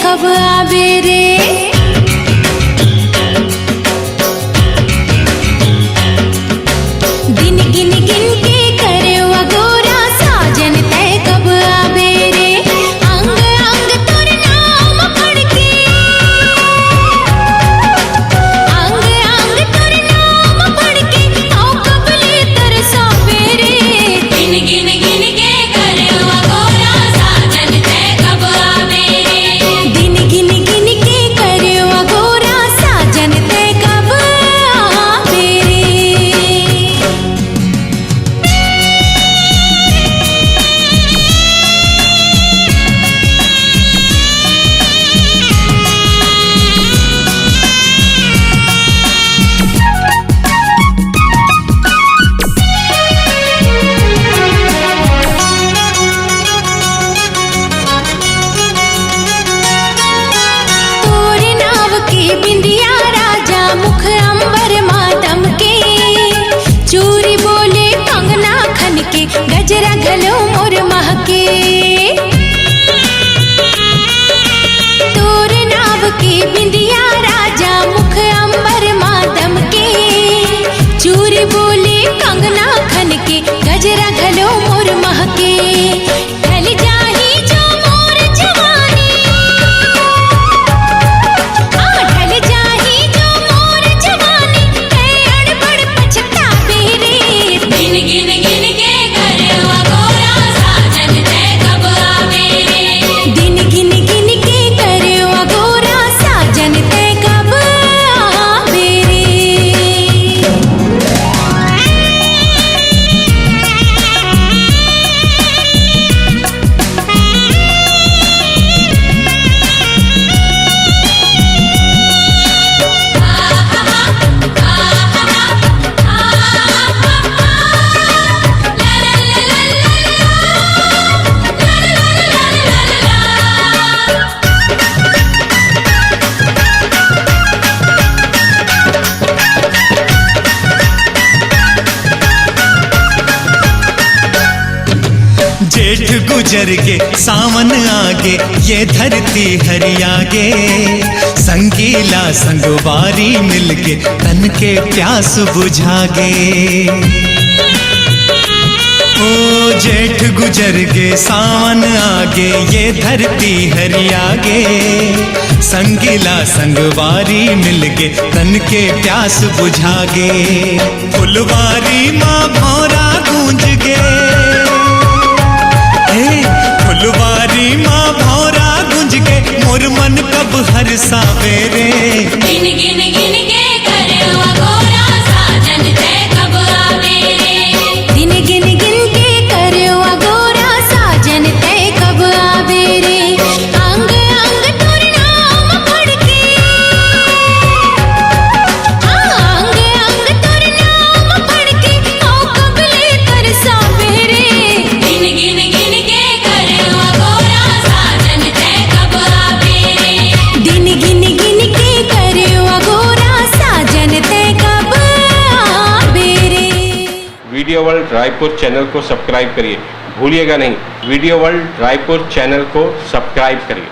कब आवे रे। दिन गिन गिन के करे अगोरा साजन तय कब आवे रे। अंग अंग तोर नाम पढ़ के, अंग अंग तोर नाम पढ़ के आओ कबले तरसावे रे। दिन गिन गिन के करे अगोरा साजन तय कब आवे रे। दिन गिन गिन के करे अगोरा साजन तय कब आवे रे। तोरे नाव के बिंदिया राजा मुख अंबर मातम के। चूरी बोले कंगना खन के गजरा घलो मोर महके। तोरे नाव के बिंदिया राजा मुख अंबर मातम के। चूरी बोले कंगना खन के गजरा घलो मोर महके। ढल जाही जो मोर जवानी, ढल जाही जो मोर जवानी है अड़बड़ पछतावे रे। दिन गिन गिन के करे अगोरा साजन तय कब आवे रे। दिन गिन गिन के करे अगोरा साजन तय कब आवे रे। जेठ गुजर के सावन आगे ये धरती हरियागे। संगीला संगवारी मिलके तन के प्यास बुझागे। ओ जेठ गुजर के सावन आगे ये धरती हरियागे। संगीला संगवारी मिलके तन के प्यास बुझागे। फुलवारी माँ भौरा गूंज गे, फुलवारी माँ भौरा गुंज के मोर मन कब हर सावेरे। दिन गिन गिन के करे अगोरा साजन तय कब आवे रे। दिन गिन गिन के करे अगोरा साजन तय कब आवे रे। अंग अंग तोर नाम पढ़ के, अंग अंग तोर नाम पढ़ के आओ कबले तरसावे रे। दिन गिन गिन के करे अगोरा साजन तय कब आवे रे। दिन गिन गिन के करे अगोरा साजन तय कब आवे रे। वीडियो वर्ल्ड रायपुर चैनल को सब्सक्राइब करिए, भूलिएगा नहीं, वीडियो वर्ल्ड रायपुर चैनल को सब्सक्राइब करिए।